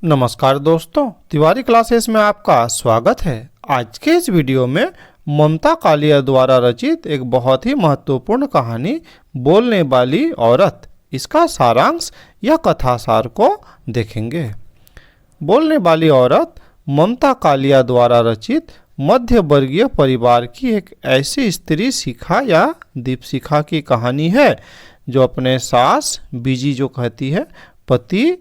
नमस्कार दोस्तों, तिवारी क्लासेस में आपका स्वागत है। आज के इस वीडियो में ममता कालिया द्वारा रचित एक बहुत ही महत्वपूर्ण कहानी बोलने वाली औरत, इसका सारांश या कथासार को देखेंगे। बोलने वाली औरत ममता कालिया द्वारा रचित मध्य वर्गीय परिवार की एक ऐसी स्त्री शिखा या दीपशिखा की कहानी है जो अपने सास बीजी जो कहती है, पति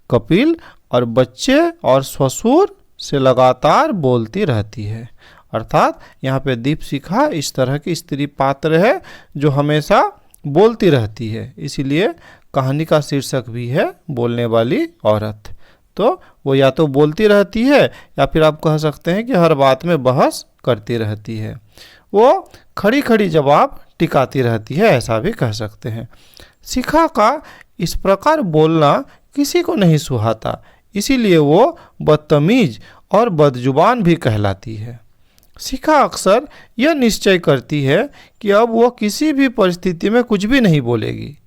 कपिल और बच्चे और ससुर से लगातार बोलती रहती है। अर्थात यहाँ पे दीपशिखा इस तरह की स्त्री पात्र है जो हमेशा बोलती रहती है, इसीलिए कहानी का शीर्षक भी है बोलने वाली औरत। तो वो या तो बोलती रहती है या फिर आप कह सकते हैं कि हर बात में बहस करती रहती है। वो खड़ी खड़ी जवाब टिकाती रहती है, ऐसा भी कह सकते हैं। शिखा का इस प्रकार बोलना किसी को नहीं सुहाता, इसीलिए वो बदतमीज और बदजुबान भी कहलाती है। शिखा अक्सर यह निश्चय करती है कि अब वो किसी भी परिस्थिति में कुछ भी नहीं बोलेगी,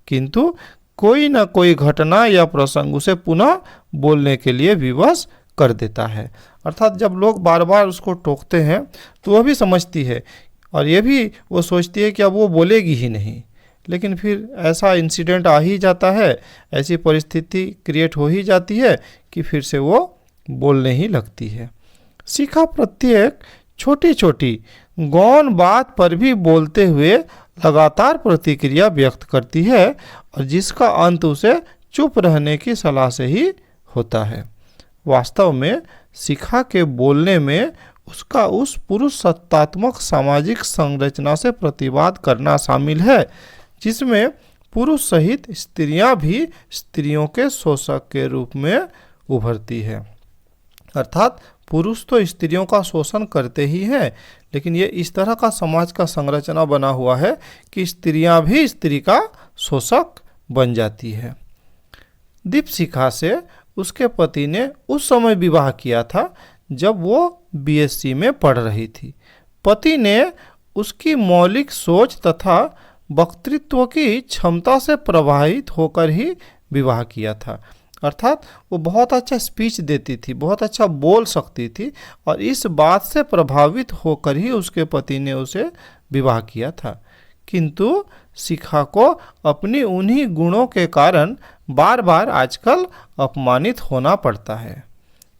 किंतु कोई न कोई घटना या प्रसंग उसे पुनः बोलने के लिए विवश कर देता है। अर्थात जब लोग बार बार उसको टोकते हैं तो वह भी समझती है और ये भी वो सोचती है कि अब वो बोलेगी ही नहीं, लेकिन फिर ऐसा इंसिडेंट आ ही जाता है, ऐसी परिस्थिति क्रिएट हो ही जाती है कि फिर से वो बोलने ही लगती है। शिखा प्रत्येक छोटी छोटी गौण बात पर भी बोलते हुए लगातार प्रतिक्रिया व्यक्त करती है और जिसका अंत उसे चुप रहने की सलाह से ही होता है। वास्तव में शिखा के बोलने में उसका उस पुरुष सत्तात्मक सामाजिक संरचना से प्रतिवाद करना शामिल है जिसमें पुरुष सहित स्त्रियां भी स्त्रियों के शोषक के रूप में उभरती है। अर्थात पुरुष तो स्त्रियों का शोषण करते ही हैं, लेकिन ये इस तरह का समाज का संरचना बना हुआ है कि स्त्रियां भी स्त्री का शोषक बन जाती है। दीपशिखा से उसके पति ने उस समय विवाह किया था जब वो बीएससी में पढ़ रही थी। पति ने उसकी मौलिक सोच तथा वक्तृत्व की क्षमता से प्रभावित होकर ही विवाह किया था। अर्थात वो बहुत अच्छा स्पीच देती थी, बहुत अच्छा बोल सकती थी और इस बात से प्रभावित होकर ही उसके पति ने उसे विवाह किया था। किंतु शिखा को अपनी उन्हीं गुणों के कारण बार बार आजकल अपमानित होना पड़ता है।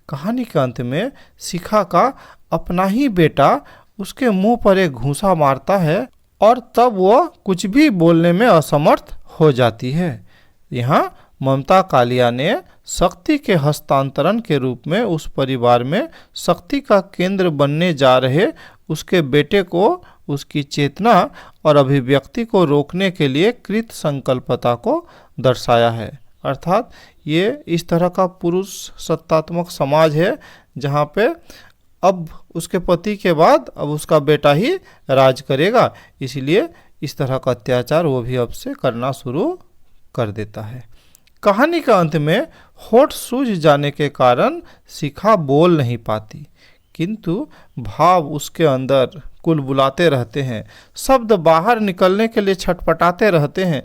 कहानी के अंत में शिखा का अपना ही बेटा उसके मुंह पर एक घूंसा मारता है और तब वो कुछ भी बोलने में असमर्थ हो जाती है। यहाँ ममता कालिया ने शक्ति के हस्तांतरण के रूप में उस परिवार में शक्ति का केंद्र बनने जा रहे उसके बेटे को उसकी चेतना और अभिव्यक्ति को रोकने के लिए कृत संकल्पता को दर्शाया है। अर्थात ये इस तरह का पुरुष सत्तात्मक समाज है जहाँ पे अब उसके पति के बाद अब उसका बेटा ही राज करेगा, इसलिए इस तरह का अत्याचार वो भी अब से करना शुरू कर देता है। कहानी के अंत में होठ सूज जाने के कारण शिखा बोल नहीं पाती, किंतु भाव उसके अंदर कुलबुलाते रहते हैं, शब्द बाहर निकलने के लिए छटपटाते रहते हैं।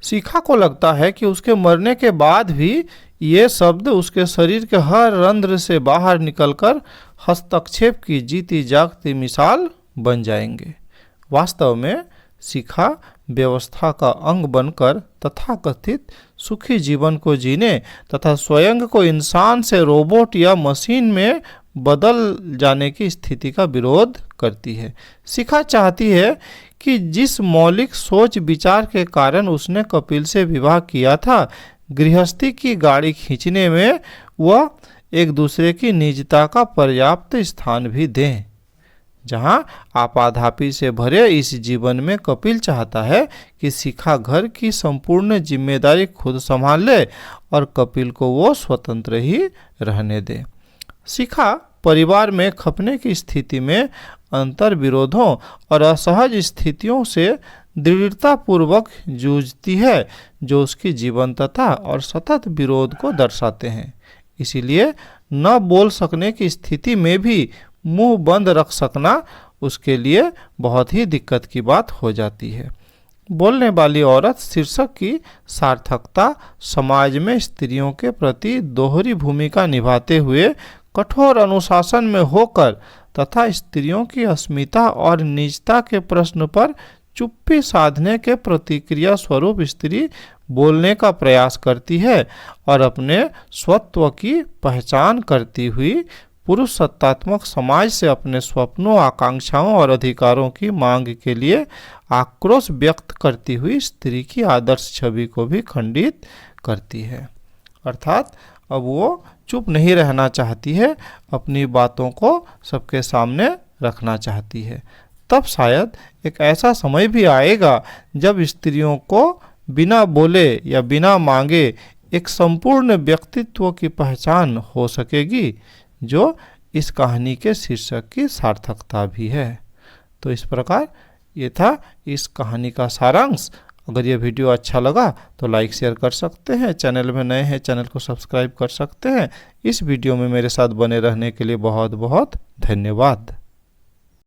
शिखा को लगता है कि उसके मरने के बाद भी ये शब्द उसके शरीर के हर रंध्र से बाहर निकलकर हस्तक्षेप की जीती जागती मिसाल बन जाएंगे। वास्तव में शिखा व्यवस्था का अंग बनकर तथाकथित सुखी जीवन को जीने तथा स्वयं को इंसान से रोबोट या मशीन में बदल जाने की स्थिति का विरोध करती है। शिखा चाहती है कि जिस मौलिक सोच विचार के कारण उसने कपिल से विवाह किया था, गृहस्थी की गाड़ी खींचने में वह एक दूसरे की निजता का पर्याप्त स्थान भी दें। जहां आपाधापी से भरे इस जीवन में कपिल चाहता है कि शिखा घर की संपूर्ण जिम्मेदारी खुद संभाल ले और कपिल को वो स्वतंत्र ही रहने दे। शिखा परिवार में खपने की स्थिति में अंतर विरोधों और असहज स्थितियों से दृढ़तापूर्वक जूझती है जो उसकी जीवंतता और सतत विरोध को दर्शाते हैं। इसीलिए न बोल सकने की स्थिति में भी मुंह बंद रख सकना उसके लिए बहुत ही दिक्कत की बात हो जाती है। बोलने वाली औरत शीर्षक की सार्थकता समाज में स्त्रियों के प्रति दोहरी भूमिका निभाते हुए कठोर अनुशासन में होकर तथा स्त्रियों की अस्मिता और निजता के प्रश्न पर चुप्पी साधने के प्रतिक्रिया स्वरूप स्त्री बोलने का प्रयास करती है और अपने स्वत्व की पहचान करती हुई पुरुष सत्तात्मक समाज से अपने स्वप्नों, आकांक्षाओं और अधिकारों की मांग के लिए आक्रोश व्यक्त करती हुई स्त्री की आदर्श छवि को भी खंडित करती है। अर्थात अब वो चुप नहीं रहना चाहती है, अपनी बातों को सबके सामने रखना चाहती है। तब शायद एक ऐसा समय भी आएगा जब स्त्रियों को बिना बोले या बिना मांगे एक संपूर्ण व्यक्तित्व की पहचान हो सकेगी, जो इस कहानी के शीर्षक की सार्थकता भी है। तो इस प्रकार ये था इस कहानी का सारांश। अगर ये वीडियो अच्छा लगा तो लाइक शेयर कर सकते हैं, चैनल में नए हैं चैनल को सब्सक्राइब कर सकते हैं। इस वीडियो में मेरे साथ बने रहने के लिए बहुत बहुत धन्यवाद।